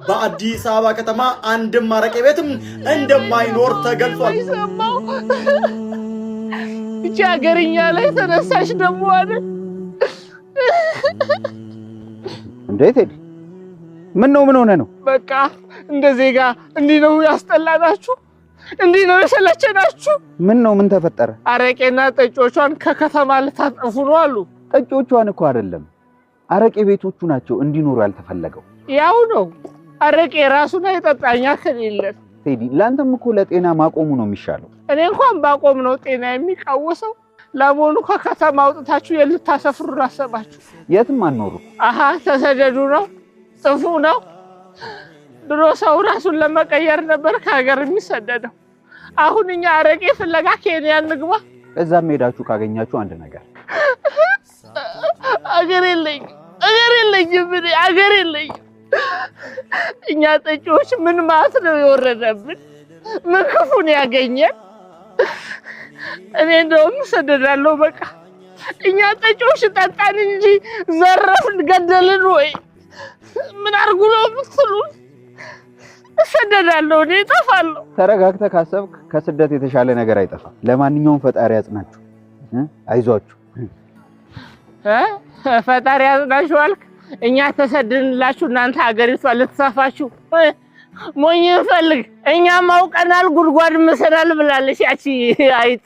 በአዲስ አበባ ከተማ አንድም አረቄ ቤትም እንደማይኖር ተገልጿል። እቺ ሀገርኛ ላይ ተነሳሽ ደሞ አይደል እንዴት ሄድ ምን ሆነ ነው? በቃ እንደዚህ ጋር እንዲህ ነው ያስጠላናችሁ፣ እንዲህ ነው የሰለቸናችሁ። ምን ተፈጠረ? አረቄና ጠጮቿን ከከተማ ልታጠፉ ነው አሉ። ጠጮቿን እኮ አይደለም አረቄ ቤቶቹ ናቸው እንዲኖሩ ያልተፈለገው። ያው ነው አረቄ ራሱን አይጠጣኛ ከሌለን ቴዲ፣ ላንተም እኮ ለጤና ማቆሙ ነው የሚሻለው። እኔ እንኳን ባቆም ነው ጤና የሚቃወሰው። ለሞኑ ከከተማ አውጥታችሁ የልታሰፍሩ አሰባችሁ? የትም አንኖሩ። አሃ ተሰደዱ ነው ጥፉ ነው። ድሮ ሰው ራሱን ለመቀየር ነበር ከሀገር የሚሰደደው። አሁን እኛ አረቄ ፍለጋ ኬንያ እንግባ። እዛም ሄዳችሁ ካገኛችሁ አንድ ነገር አገር የለኝም እኛ ጠጪዎች ምን ማለት ነው የወረደብን? ምን ክፉን ያገኘን? እኔ እንደውም ሰደዳለሁ በቃ። እኛ ጠጪዎች ጠጣን እንጂ ዘረፍን ገደልን ወይ ምን አርጉ ነው የምትሉን? ሰደዳለሁ እኔ እጠፋለሁ። ተረጋግተህ ካሰብክ ከስደት የተሻለ ነገር አይጠፋም። ለማንኛውም ፈጣሪ ያጽናችሁ፣ አይዟችሁ። ፈጣሪ ያጽናችሁ አልክ? እኛ ተሰደድንላችሁ እናንተ ሀገሪቷ ልትሰፋችሁ ሞኝ እንፈልግ። እኛም አውቀናል ጉድጓድ መስራል ብላለች ያቺ አይጥ።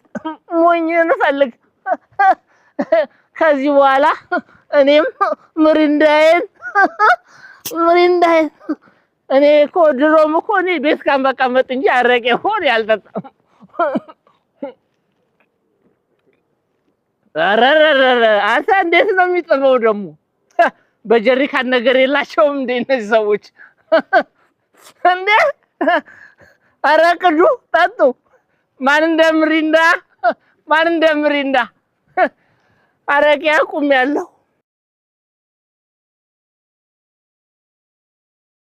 ሞኝ እንፈልግ። ከዚህ በኋላ እኔም ምሪንዳዬን እኔ እኮ ድሮም እኮ እኔ ቤት ጋር መቀመጥ እንጂ አረቄ ሆነ ያልጠጣም። አረረረ አንተ እንዴት ነው የሚጥመው ደግሞ? በጀሪካን ነገር የላቸውም እንደ እነዚህ ሰዎች እንዴ? አረቅዱ ጠጡ። ማን እንደምሪንዳ አረቄ አቁሜያለሁ።